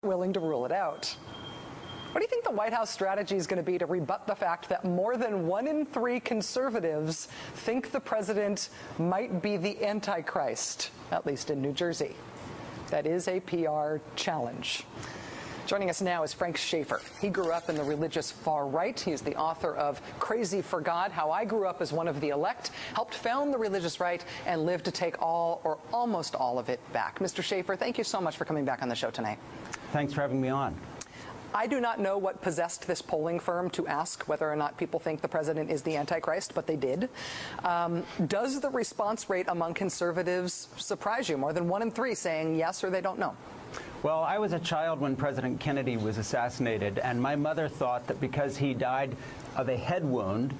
willing to rule it out. What do you think the White House strategy is going to be to rebut the fact that more than 1 in 3 conservatives think the president might be the Antichrist, at least in New Jersey? That is a PR challenge. Joining us now is Frank Schaeffer. He grew up in the religious far right. He is the author of Crazy for God, How I Grew Up as One of the Elect, helped found the religious right, and lived to take all or almost all of it back. Mr. Schaeffer, thank you so much for coming back on the show tonight. Thanks for having me on. I do not know what possessed this polling firm to ask whether or not people think the president is the Antichrist, but they did. Does the response rate among conservatives surprise you? More than 1 in 3 saying yes or they don't know. Well, I was a child when President Kennedy was assassinated, and my mother thought that because he died of a head wound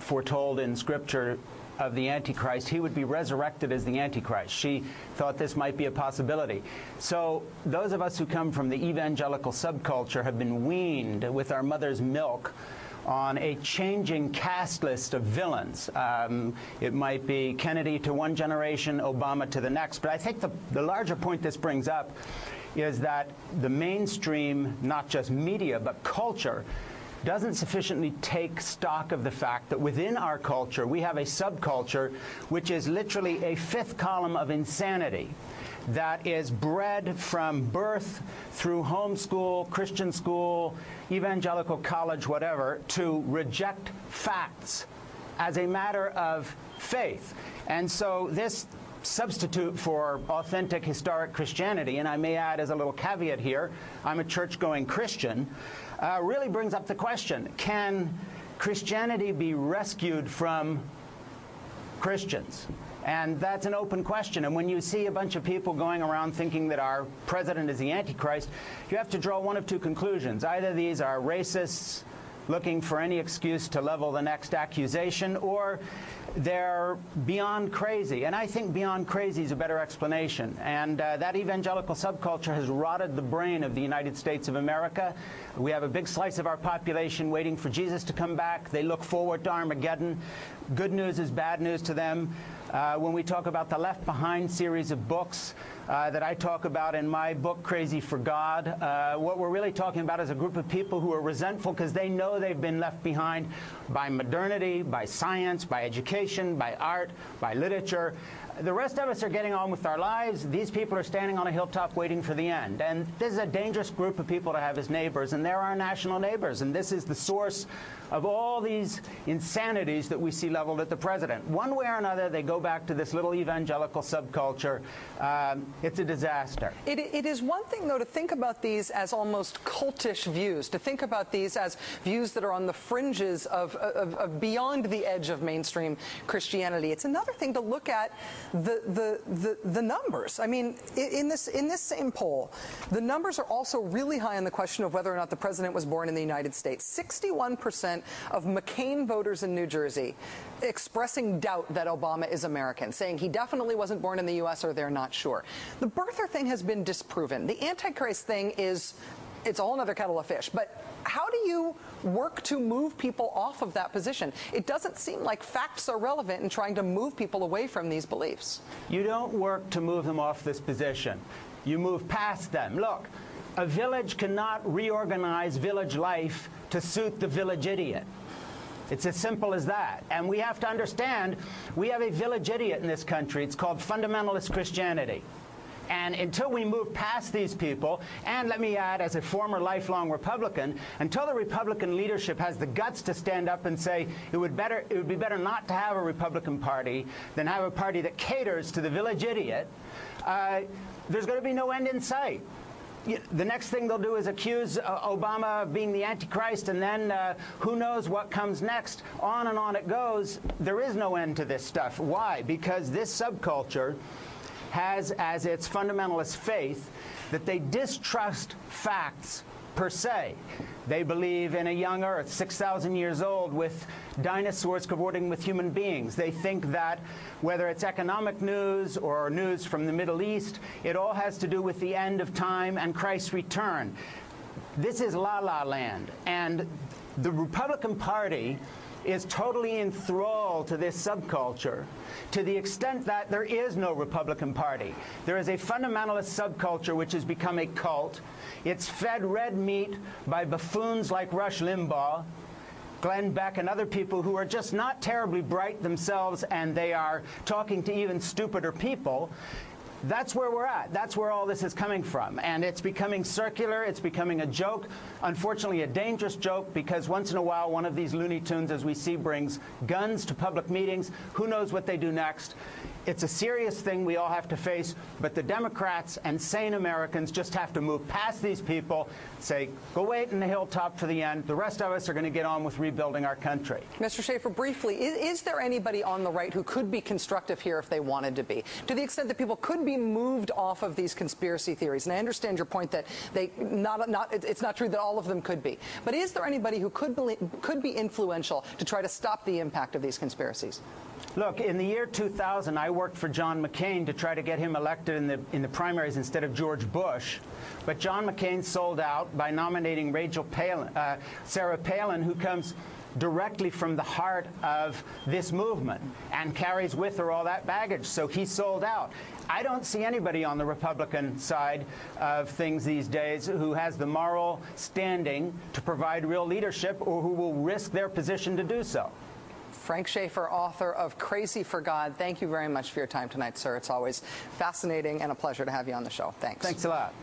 foretold in Scripture of the Antichrist, he would be resurrected as the Antichrist. She thought this might be a possibility. So those of us who come from the evangelical subculture have been weaned with our mother's milk on a changing cast list of villains. It might be Kennedy to one generation, Obama to the next. But I think the larger point this brings up is that the mainstream, not just media, but culture, doesn't sufficiently take stock of the fact that within our culture we have a subculture which is literally a fifth column of insanity that is bred from birth through homeschool, Christian school, evangelical college, whatever, to reject facts as a matter of faith. And so this substitute for authentic historic Christianity, and I may add as a little caveat here, I'm a church-going Christian, really brings up the question, can Christianity be rescued from Christians? And that's an open question. And when you see a bunch of people going around thinking that our president is the Antichrist, you have to draw one of two conclusions. Either these are racists looking for any excuse to level the next accusation, or they're beyond crazy. And I think beyond crazy is a better explanation. And that evangelical subculture has rotted the brain of the United States of America. We have a big slice of our population waiting for Jesus to come back. They look forward to Armageddon. Good news is bad news to them. When we talk about the Left Behind series of books that I talk about in my book, Crazy for God, what we're really talking about is a group of people who are resentful because they know they've been left behind by modernity, by science, by education, by art, by literature. The rest of us are getting on with our lives. These people are standing on a hilltop waiting for the end. And this is a dangerous group of people to have as neighbors, and they're our national neighbors. And this is the source of all these insanities that we see leveled at the president. One way or another, they go back to this little evangelical subculture. It's a disaster. It is one thing, though, to think about these as almost cultish views, to think about these as views that are on the fringes of beyond the edge of mainstream Christianity. It's another thing to look at the numbers. I mean, in this same poll, the numbers are also really high on the question of whether or not the president was born in the United States. 61% of McCain voters in New Jersey expressing doubt that Obama is American, saying he definitely wasn't born in the U.S. or they're not sure. The birther thing has been disproven. The Antichrist thing it's a whole other kettle of fish. But how do you work to move people off of that position? It doesn't seem like facts are relevant in trying to move people away from these beliefs. You don't work to move them off this position. You move past them. Look, a village cannot reorganize village life to suit the village idiot. It's as simple as that. And we have to understand, we have a village idiot in this country. It's called fundamentalist Christianity. And until we move past these people, and let me add, as a former lifelong Republican, until the Republican leadership has the guts to stand up and say it would be better not to have a Republican Party than have a party that caters to the village idiot, there's going to be no end in sight. The next thing they'll do is accuse Obama of being the Antichrist, and then who knows what comes next. On and on it goes. There is no end to this stuff. Why? Because this subculture has as its fundamentalist faith that they distrust facts per se. They believe in a young Earth, 6,000 years old, with dinosaurs cavorting with human beings. They think that whether it's economic news or news from the Middle East, it all has to do with the end of time and Christ's return. This is la-la land. And the Republican Party is totally enthralled to this subculture, to the extent that there is no Republican Party. There is a fundamentalist subculture which has become a cult. It's fed red meat by buffoons like Rush Limbaugh, Glenn Beck, and other people who are just not terribly bright themselves, and they are talking to even stupider people. That's where we're at. That's where all this is coming from. And it's becoming circular. It's becoming a joke. Unfortunately, a dangerous joke, because once in a while, one of these Looney Tunes, as we see, brings guns to public meetings. Who knows what they do next? It's a serious thing we all have to face, but the Democrats and sane Americans just have to move past these people, say, go wait in the hilltop for the end. The rest of us are going to get on with rebuilding our country. Mr. Schaeffer, briefly, is there anybody on the right who could be constructive here if they wanted to be, to the extent that people could be moved off of these conspiracy theories? And I understand your point that it's not true that all of them could be. But is there anybody who could be influential to try to stop the impact of these conspiracies? Look, in the year 2000, I worked for John McCain to try to get him elected in the primaries instead of George Bush. But John McCain sold out by nominating Sarah Palin, who comes directly from the heart of this movement and carries with her all that baggage. So he sold out. I don't see anybody on the Republican side of things these days who has the moral standing to provide real leadership, or who will risk their position to do so. Frank Schaeffer, author of Crazy for God, thank you very much for your time tonight, sir. It's always fascinating and a pleasure to have you on the show. Thanks. Thanks a lot.